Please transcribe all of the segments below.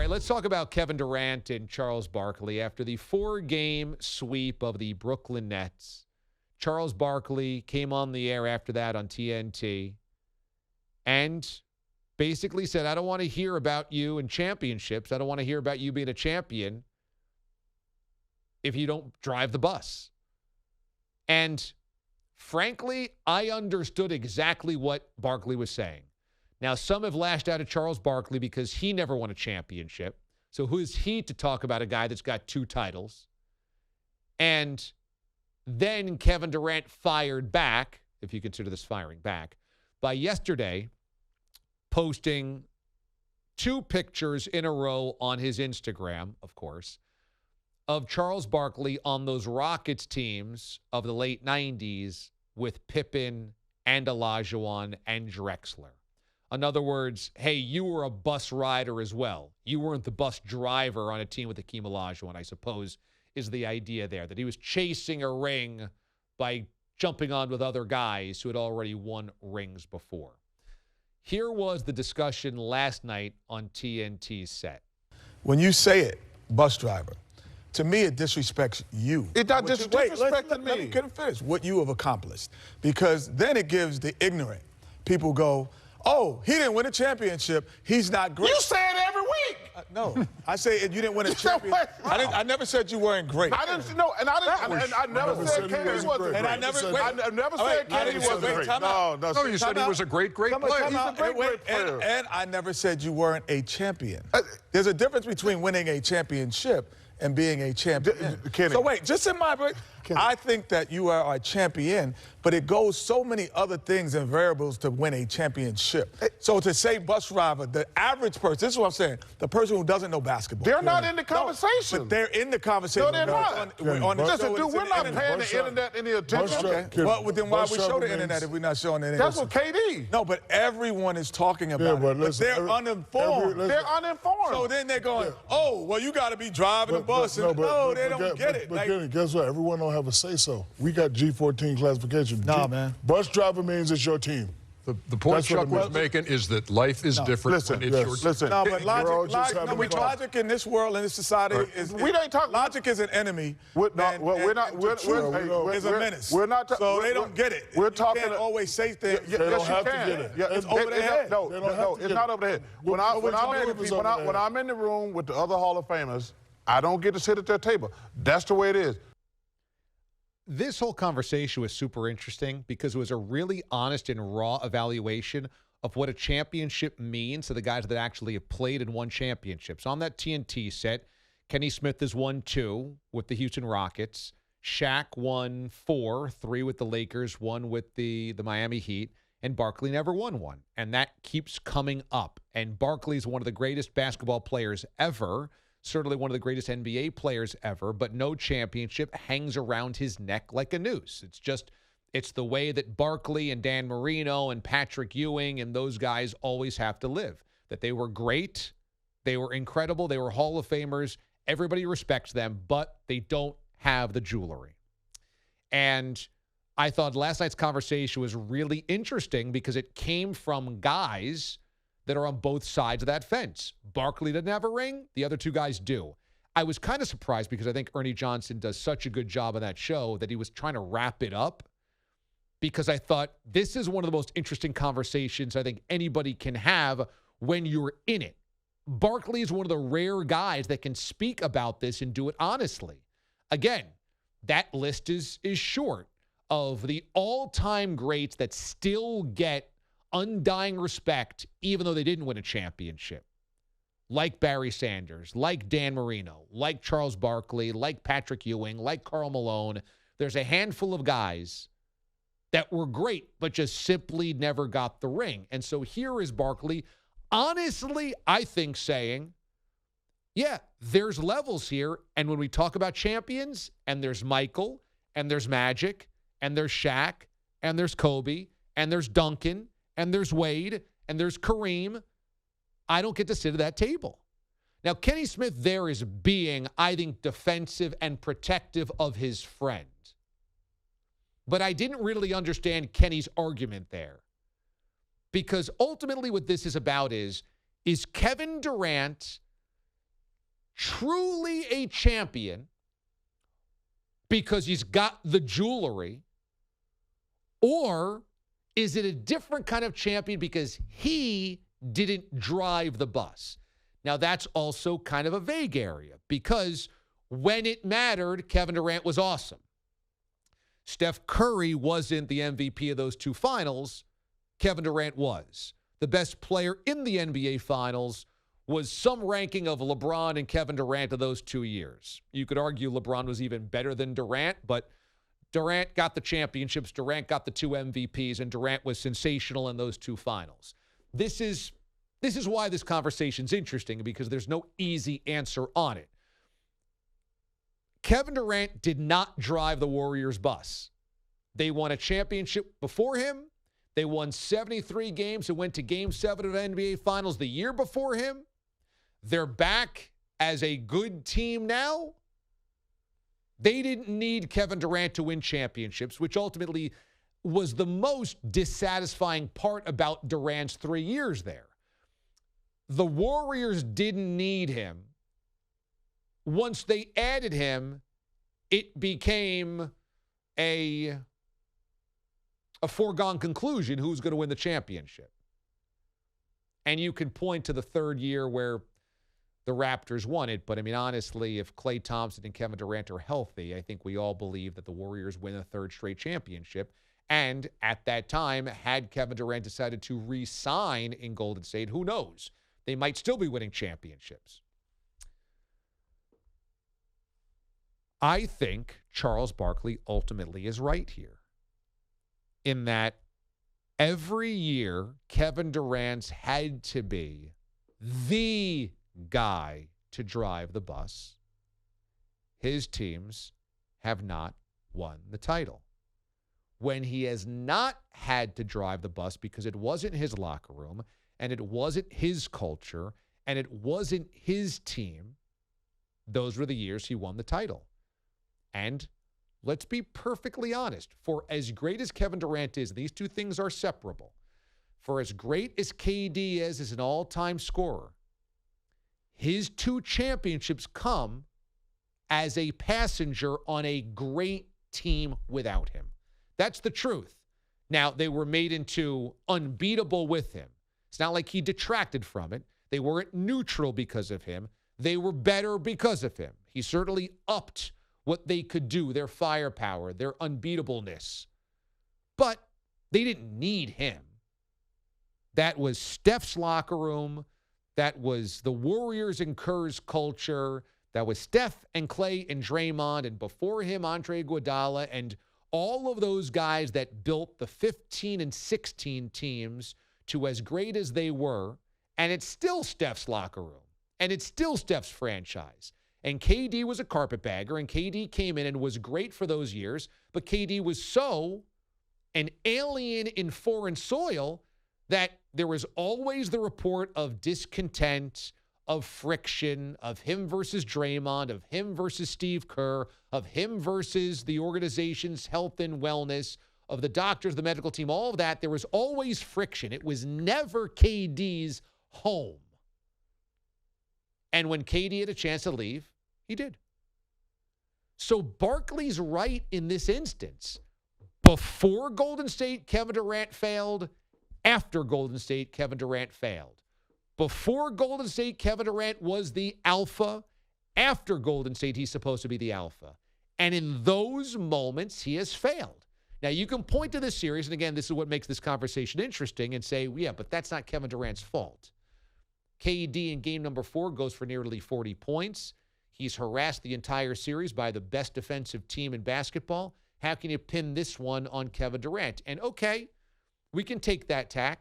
right, let's talk about Kevin Durant and Charles Barkley. After the 4-game sweep of the Brooklyn Nets, Charles Barkley came on the air after that on TNT and basically said, I don't want to hear about you in championships. I don't want to hear about you being a champion if you don't drive the bus. And frankly, I understood exactly what Barkley was saying. Now, some have lashed out at Charles Barkley because he never won a championship. So who is he to talk about a guy that's got 2 titles? And then Kevin Durant fired back, if you consider this firing back, by yesterday posting 2 pictures in a row on his Instagram, of course, of Charles Barkley on those Rockets teams of the late 90s with Pippen and Olajuwon and Drexler. In other words, hey, you were a bus rider as well. You weren't the bus driver on a team with Hakeem Olajuwon, I suppose, is the idea there, that he was chasing a ring by jumping on with other guys who had already won rings before. Here was the discussion last night on TNT's set. When you say it, bus driver, to me, it disrespects you. It does disrespect me. Let me finish what you have accomplished. Because then it gives the ignorant people go, oh, he didn't win a championship. He's not great. You say it every week. No, I say you didn't win a championship. I never said you weren't great. I didn't know, and I never said KD wasn't great. And I never said KD wasn't great. No, you said he was a great player. He's a great player. And I never said you weren't a champion. There's a difference between winning a championship and being a champion. So wait, just in my break, I think that you are a champion, but it goes so many other things and variables to win a championship. So to say bus driver, the average person, this is what I'm saying, the person who doesn't know basketball. They're not in the conversation. But they're in the conversation. No, they're not. Listen, dude, we're not paying the internet any attention. Okay. Well, then why we show the internet if we're not showing the internet? That's what KD. No, but everyone is talking about it. But they're uninformed. They're uninformed. So then they're going, oh, well, you got to be driving the bus. No, they don't get it. But Kenny, guess what? Everyone don't have a say-so. We got G14 classification. Nah, man. Bus driver means it's your team. The point Chuck was making is that life is different when it's your team. Listen. No, but logic in this world, in this society, logic is an enemy. We're a menace. We're not. So they don't get it. We're talking. You can't always say things. Yes, you can. It's over their head. No, it's not over their head. When I'm in the room with the other Hall of Famers, I don't get to sit at their table. That's the way it is. This whole conversation was super interesting because it was a really honest and raw evaluation of what a championship means to the guys that actually have played and won championships. On that TNT set, Kenny Smith has won 2 with the Houston Rockets. Shaq won 4, 3 with the Lakers, 1 with the Miami Heat, and Barkley never won 1. And that keeps coming up. And Barkley is one of the greatest basketball players ever, certainly one of the greatest NBA players ever, but no championship hangs around his neck like a noose. It's the way that Barkley and Dan Marino and Patrick Ewing and those guys always have to live, that they were great, they were incredible, they were Hall of Famers, everybody respects them, but they don't have the jewelry. And I thought last night's conversation was really interesting because it came from guys that are on both sides of that fence. Barkley doesn't have a ring. The other 2 guys do. I was kind of surprised because I think Ernie Johnson does such a good job on that show that he was trying to wrap it up, because I thought this is one of the most interesting conversations I think anybody can have when you're in it. Barkley is one of the rare guys that can speak about this and do it honestly. Again, that list is short of the all-time greats that still get undying respect, even though they didn't win a championship. Like Barry Sanders, like Dan Marino, like Charles Barkley, like Patrick Ewing, like Karl Malone. There's a handful of guys that were great, but just simply never got the ring. And so here is Barkley, honestly, I think, saying, yeah, there's levels here. And when we talk about champions, and there's Michael, and there's Magic, and there's Shaq, and there's Kobe, and there's Duncan, and there's Wade, and there's Kareem, I don't get to sit at that table. Now, Kenny Smith there is being, I think, defensive and protective of his friend. But I didn't really understand Kenny's argument there. Because ultimately what this is about is Kevin Durant truly a champion because he's got the jewelry, or is it a different kind of champion because he didn't drive the bus? Now, that's also kind of a vague area because when it mattered, Kevin Durant was awesome. Steph Curry wasn't the MVP of those two finals. Kevin Durant was. The best player in the NBA Finals was some ranking of LeBron and Kevin Durant of those 2 years. You could argue LeBron was even better than Durant, but Durant got the championships, Durant got the 2 MVPs, and Durant was sensational in those 2 finals. This is why this conversation's interesting, because there's no easy answer on it. Kevin Durant did not drive the Warriors bus. They won a championship before him. They won 73 games and went to Game 7 of the NBA Finals the year before him. They're back as a good team now. They didn't need Kevin Durant to win championships, which ultimately was the most dissatisfying part about Durant's 3 years there. The Warriors didn't need him. Once they added him, it became a foregone conclusion who's going to win the championship. And you can point to the 3rd year where the Raptors won it. But, I mean, honestly, if Klay Thompson and Kevin Durant are healthy, I think we all believe that the Warriors win a 3rd straight championship. And at that time, had Kevin Durant decided to re-sign in Golden State, who knows? They might still be winning championships. I think Charles Barkley ultimately is right here in that every year Kevin Durant's had to be the guy to drive the bus. His teams have not won the title. When he has not had to drive the bus because it wasn't his locker room and it wasn't his culture and it wasn't his team, those were the years he won the title. And let's be perfectly honest, for as great as Kevin Durant is, these two things are separable. For as great as KD is as an all-time scorer, his 2 championships come as a passenger on a great team without him. That's the truth. Now, they were made into unbeatable with him. It's not like he detracted from it. They weren't neutral because of him. They were better because of him. He certainly upped what they could do, their firepower, their unbeatableness. But they didn't need him. That was Steph's locker room. That was the Warriors and Kerr's culture. That was Steph and Klay and Draymond, and before him, Andre Iguodala, and all of those guys that built the 15 and 16 teams to as great as they were. And it's still Steph's locker room. And it's still Steph's franchise. And KD was a carpetbagger, and KD came in and was great for those years, but KD was so an alien in foreign soil that there was always the report of discontent, of friction, of him versus Draymond, of him versus Steve Kerr, of him versus the organization's health and wellness, of the doctors, the medical team, all of that. There was always friction. It was never KD's home. And when KD had a chance to leave, he did. So Barkley's right in this instance. Before Golden State, Kevin Durant failed. After Golden State, Kevin Durant failed. Before Golden State, Kevin Durant was the alpha. After Golden State, he's supposed to be the alpha. And in those moments, he has failed. Now, you can point to this series, and again, this is what makes this conversation interesting, and say, yeah, but that's not Kevin Durant's fault. KD in game number 4 goes for nearly 40 points. He's harassed the entire series by the best defensive team in basketball. How can you pin this one on Kevin Durant? And okay, we can take that tack.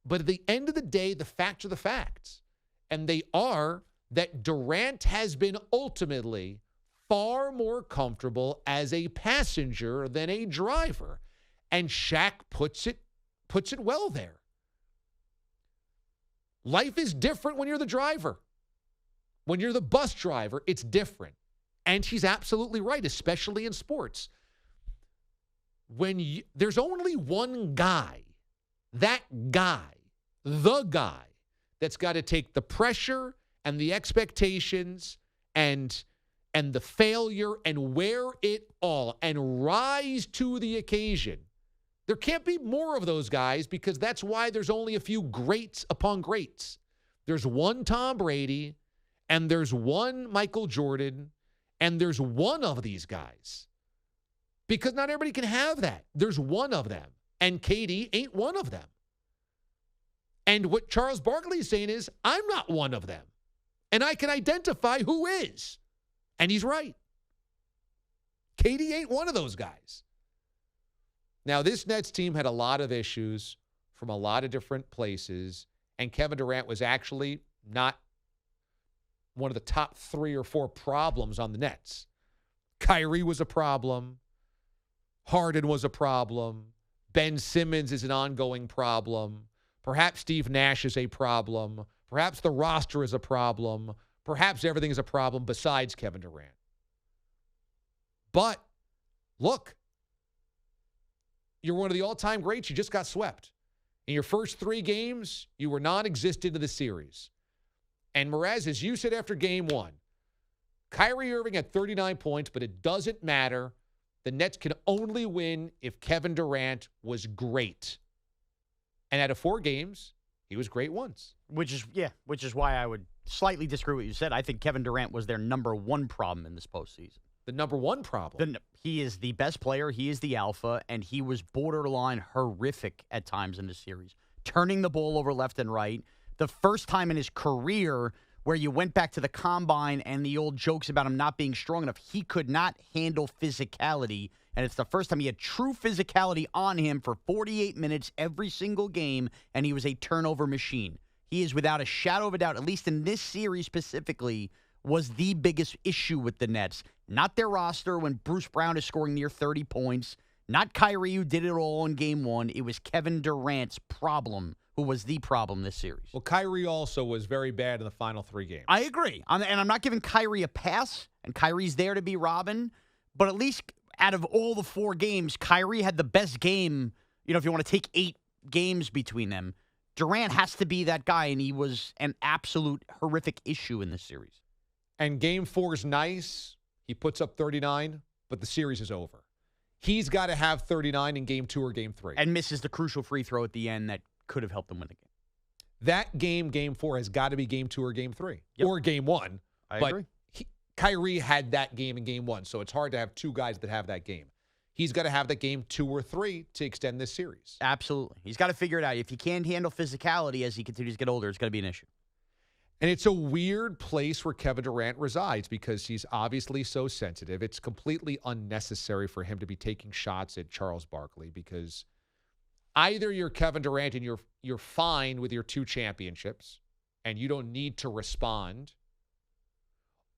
But at the end of the day, the facts are the facts. And they are that Durant has been ultimately far more comfortable as a passenger than a driver. And Shaq puts it well there. Life is different when you're the driver. When you're the bus driver, it's different. And he's absolutely right, especially in sports. There's only one guy, that guy, the guy, that's got to take the pressure and the expectations and the failure and wear it all and rise to the occasion. There can't be more of those guys because that's why there's only a few greats upon greats. There's one Tom Brady, and there's one Michael Jordan, and there's one of these guys. Because not everybody can have that. There's one of them, and KD ain't one of them. And what Charles Barkley is saying is, I'm not one of them. And I can identify who is. And he's right. KD ain't one of those guys. Now, this Nets team had a lot of issues from a lot of different places, and Kevin Durant was actually not one of the top 3 or 4 problems on the Nets. Kyrie was a problem. Harden was a problem. Ben Simmons is an ongoing problem. Perhaps Steve Nash is a problem. Perhaps the roster is a problem. Perhaps everything is a problem besides Kevin Durant. But, look, you're one of the all-time greats. You just got swept. In your first 3 games, you were non-existent in the series. And Mraz, as you said after game 1, Kyrie Irving had 39 points, but it doesn't matter. The Nets can only win if Kevin Durant was great. And out of 4 games, he was great once. Which is why I would slightly disagree with what you said. I think Kevin Durant was their number 1 problem in this postseason. The number 1 problem? He is the best player. He is the alpha, and he was borderline horrific at times in this series. Turning the ball over left and right. The first time in his career where you went back to the combine and the old jokes about him not being strong enough. He could not handle physicality, and it's the first time he had true physicality on him for 48 minutes every single game, and he was a turnover machine. He is without a shadow of a doubt, at least in this series specifically, was the biggest issue with the Nets. Not their roster when Bruce Brown is scoring near 30 points. Not Kyrie, who did it all in game 1. It was Kevin Durant's problem, who was the problem this series. Well, Kyrie also was very bad in the final 3 games. I agree. And I'm not giving Kyrie a pass, and Kyrie's there to be Robin, but at least out of all the 4 games, Kyrie had the best game, if you want to take 8 games between them. Durant has to be that guy, and he was an absolute horrific issue in this series. And game 4 is nice. He puts up 39, but the series is over. He's got to have 39 in game 2 or game 3. And misses the crucial free throw at the end that could have helped them win the game. That game 4, has got to be game 2 or game 3. Yep. Or game 1. I agree. Kyrie had that game in game 1, so it's hard to have 2 guys that have that game. He's got to have that game 2 or 3 to extend this series. Absolutely. He's got to figure it out. If he can't handle physicality as he continues to get older, it's going to be an issue. And it's a weird place where Kevin Durant resides because he's obviously so sensitive. It's completely unnecessary for him to be taking shots at Charles Barkley because either you're Kevin Durant and you're fine with your 2 championships and you don't need to respond,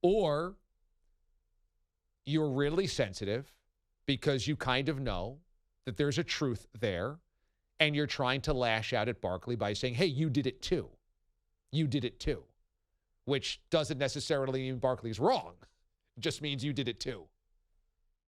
or you're really sensitive because you kind of know that there's a truth there and you're trying to lash out at Barkley by saying, hey, you did it too. You did it too. Which doesn't necessarily mean Barkley's wrong. It just means you did it too.